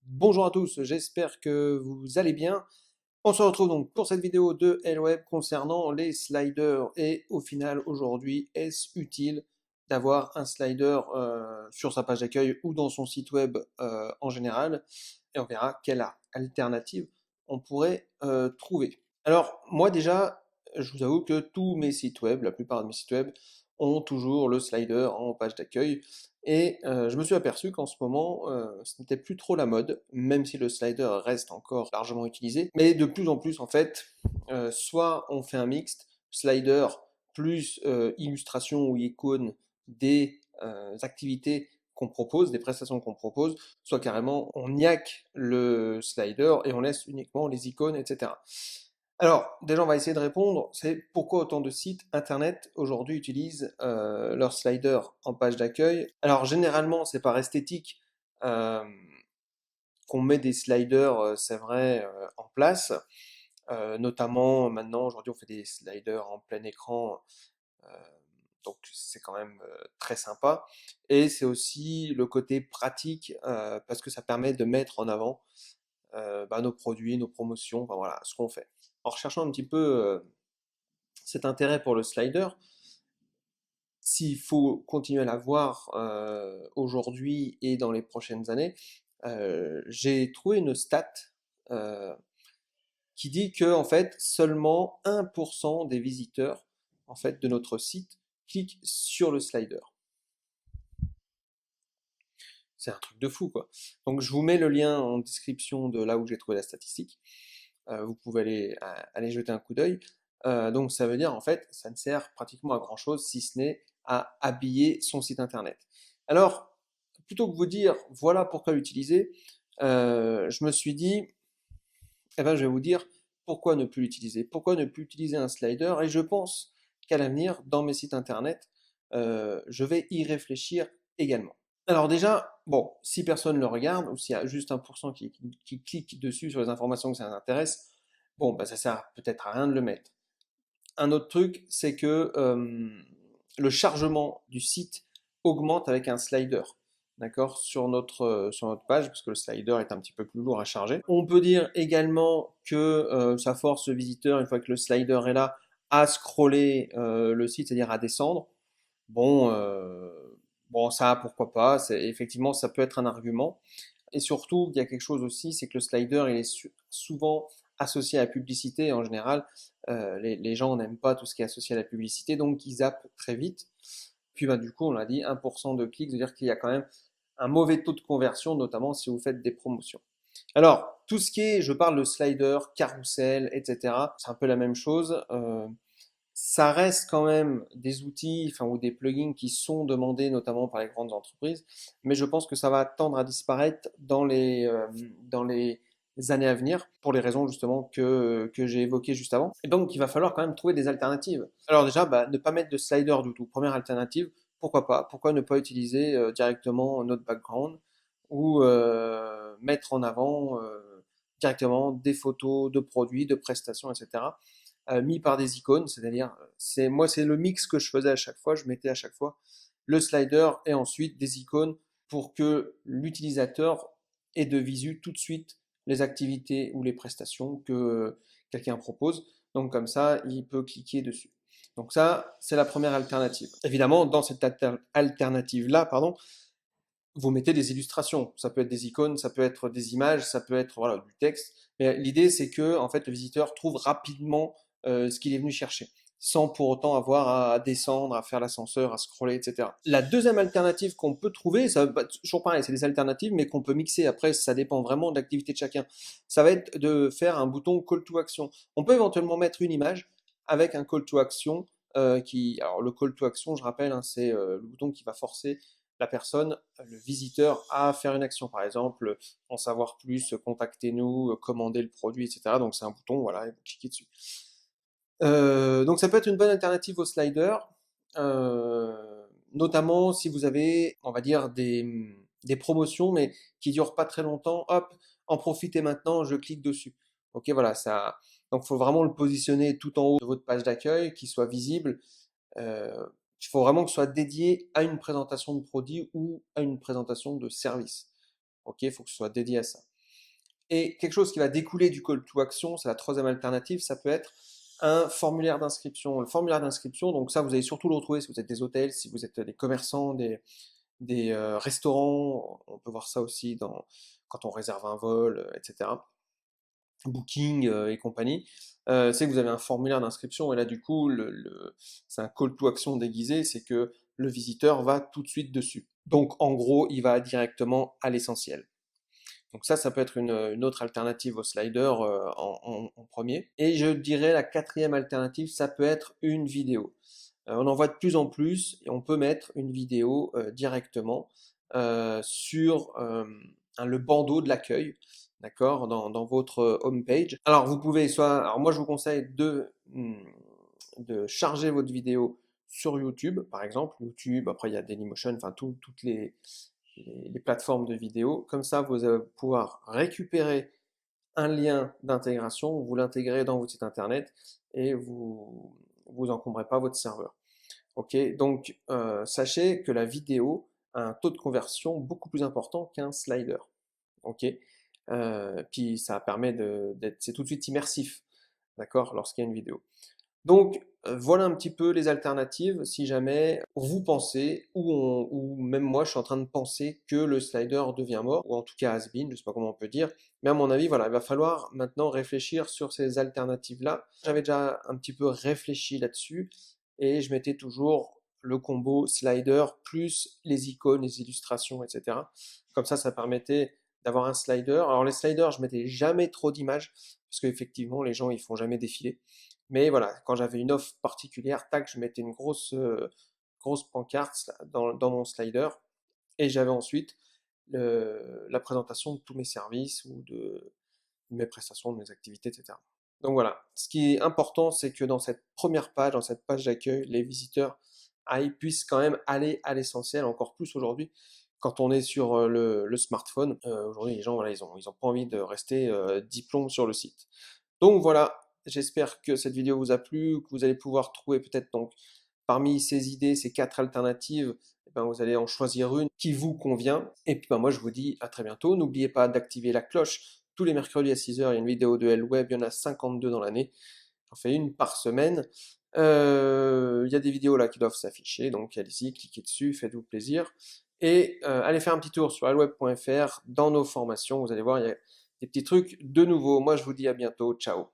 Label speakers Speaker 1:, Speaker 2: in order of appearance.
Speaker 1: Bonjour à tous, j'espère que vous allez bien. On se retrouve donc pour cette vidéo de Hello Web concernant les sliders et au final aujourd'hui, est-ce utile d'avoir un slider sur sa page d'accueil ou dans son site web en général et on verra quelle alternative on pourrait trouver. Alors moi déjà, je vous avoue que tous mes sites web, la plupart de mes sites web ont toujours le slider en page d'accueil et je me suis aperçu qu'en ce moment, ce n'était plus trop la mode, même si le slider reste encore largement utilisé. Mais de plus en plus, en fait, soit on fait un mixte, slider plus illustration ou icône des activités qu'on propose, des prestations qu'on propose, soit carrément on niaque le slider et on laisse uniquement les icônes, etc. Alors, déjà, on va essayer de répondre. C'est pourquoi autant de sites internet aujourd'hui utilisent leur slider en page d'accueil. Alors, généralement, c'est par esthétique euh, qu'on met des sliders, c'est vrai, en place. Notamment, maintenant, aujourd'hui, on fait des sliders en plein écran. euh, donc, c'est quand même très sympa. Et c'est aussi le côté pratique parce que ça permet de mettre en avant nos produits, nos promotions, enfin voilà, ce qu'on fait. En recherchant un petit peu cet intérêt pour le slider, s'il faut continuer à l'avoir aujourd'hui et dans les prochaines années, j'ai trouvé une stat euh, qui dit que en fait seulement 1% des visiteurs en fait de notre site cliquent sur le slider. C'est un truc de fou quoi. Donc je vous mets le lien en description de là où j'ai trouvé la statistique. Vous pouvez aller jeter un coup d'œil. Donc ça veut dire en fait, ça ne sert pratiquement à grand chose si ce n'est à habiller son site internet. Alors, plutôt que vous dire voilà pourquoi l'utiliser, je me suis dit, eh ben, je vais vous dire pourquoi ne plus l'utiliser. Pourquoi ne plus utiliser un slider? Et je pense qu'à l'avenir, dans mes sites internet, je vais y réfléchir également. Alors déjà, bon, si personne ne le regarde, ou s'il y a juste 1% qui clique dessus sur les informations que ça intéresse, bon, bah, ça sert peut-être à rien de le mettre. Un autre truc, c'est que le chargement du site augmente avec un slider, d'accord, sur notre page, parce que le slider est un petit peu plus lourd à charger. On peut dire également que ça force le visiteur, une fois que le slider est là, à scroller le site, c'est-à-dire à descendre. Bon, bon, ça, pourquoi pas, effectivement, ça peut être un argument. Et surtout, il y a quelque chose aussi, c'est que le slider, il est souvent associé à la publicité. En général, les gens n'aiment pas tout ce qui est associé à la publicité, donc ils zappent très vite. Puis bah, du coup, on l'a dit, 1% de clics, c'est-à-dire qu'il y a quand même un mauvais taux de conversion, notamment si vous faites des promotions. Alors, tout ce qui est, je parle de slider, carrousel, etc., c'est un peu la même chose. Ça reste quand même des outils, enfin, ou des plugins qui sont demandés notamment par les grandes entreprises, mais je pense que ça va tendre à disparaître dans les années à venir, pour les raisons justement que j'ai évoquées juste avant. Et donc, il va falloir quand même trouver des alternatives. Alors déjà, bah, ne pas mettre de slider du tout. Première alternative, pourquoi pas? Pourquoi ne pas utiliser directement notre background ou mettre en avant directement des photos de produits, de prestations, etc mis par des icônes, c'est-à-dire, c'est le mix que je faisais à chaque fois, je mettais à chaque fois le slider et ensuite des icônes pour que l'utilisateur ait de visu tout de suite les activités ou les prestations que quelqu'un propose. Donc comme ça, il peut cliquer dessus. Donc ça, c'est la première alternative. Évidemment, dans cette alternative-là, pardon, vous mettez des illustrations. Ça peut être des icônes, ça peut être des images, ça peut être voilà, du texte. Mais l'idée, c'est que en fait, le visiteur trouve rapidement ce qu'il est venu chercher, sans pour autant avoir à descendre, à faire l'ascenseur, à scroller, etc. La deuxième alternative qu'on peut trouver, ça va toujours pareil, c'est des alternatives, mais qu'on peut mixer. Après, ça dépend vraiment de l'activité de chacun. Ça va être de faire un bouton call to action. On peut éventuellement mettre une image avec un call to action alors le call to action, je rappelle, hein, c'est le bouton qui va forcer la personne, le visiteur, à faire une action. Par exemple, en savoir plus, contactez-nous, commandez le produit, etc. Donc c'est un bouton, voilà, et vous cliquez dessus. Donc ça peut être une bonne alternative au slider, notamment si vous avez, on va dire, des promotions, mais qui durent pas très longtemps. Hop, en profitez maintenant, je clique dessus. Ok, voilà, ça. Donc il faut vraiment le positionner tout en haut de votre page d'accueil, qu'il soit visible. Il faut vraiment que ce soit dédié à une présentation de produit ou à une présentation de service. Ok, il faut que ce soit dédié à ça. Et quelque chose qui va découler du call to action, c'est la troisième alternative, ça peut être un formulaire d'inscription. Le formulaire d'inscription, donc ça, vous allez surtout le retrouver si vous êtes des hôtels, si vous êtes des commerçants, des restaurants, on peut voir ça aussi quand on réserve un vol, etc. Booking et compagnie. C'est que vous avez un formulaire d'inscription et là du coup c'est un call to action déguisé, c'est que le visiteur va tout de suite dessus. Donc en gros, il va directement à l'essentiel. Donc ça peut être une autre alternative au slider en premier. Et je dirais la quatrième alternative, ça peut être une vidéo. On en voit de plus en plus et on peut mettre une vidéo directement sur le bandeau de l'accueil, d'accord, dans votre home page. Alors vous pouvez alors moi je vous conseille de charger votre vidéo sur YouTube, par exemple, YouTube, après il y a Dailymotion, enfin toutes les plateformes de vidéo. Comme ça, vous allez pouvoir récupérer un lien d'intégration, vous l'intégrez dans votre site internet et vous encombrez pas votre serveur. Ok, donc sachez que la vidéo a un taux de conversion beaucoup plus important qu'un slider. Ok, puis ça permet c'est tout de suite immersif, d'accord, lorsqu'il y a une vidéo. Donc voilà un petit peu les alternatives si jamais vous pensez, ou même moi je suis en train de penser que le slider devient mort, ou en tout cas has-been, je sais pas comment on peut dire, mais à mon avis voilà, il va falloir maintenant réfléchir sur ces alternatives-là. J'avais déjà un petit peu réfléchi là-dessus, et je mettais toujours le combo slider plus les icônes, les illustrations, etc. Comme ça permettait d'avoir un slider. Alors les sliders, je mettais jamais trop d'images, parce qu'effectivement les gens ils font jamais défiler. Mais voilà, quand j'avais une offre particulière, tac, je mettais une grosse pancarte dans mon slider et j'avais ensuite la présentation de tous mes services ou de mes prestations, de mes activités, etc. Donc voilà, ce qui est important, c'est que dans cette première page, dans cette page d'accueil, les visiteurs puissent quand même aller à l'essentiel, encore plus aujourd'hui, quand on est sur le smartphone. Aujourd'hui, les gens, voilà, ils ont pas envie de rester diplôme sur le site. Donc voilà, j'espère que cette vidéo vous a plu, que vous allez pouvoir trouver peut-être donc parmi ces idées, ces 4 alternatives, eh ben, vous allez en choisir une qui vous convient. Et puis ben, moi je vous dis à très bientôt. N'oubliez pas d'activer la cloche. Tous les mercredis à 6 heures, il y a une vidéo de L-Web, il y en a 52 dans l'année. J'en fais une par semaine. Il y a des vidéos là qui doivent s'afficher, donc allez-y, cliquez dessus, faites-vous plaisir. Et allez faire un petit tour sur lweb.fr dans nos formations, vous allez voir, il y a des petits trucs de nouveau. Moi je vous dis à bientôt, ciao.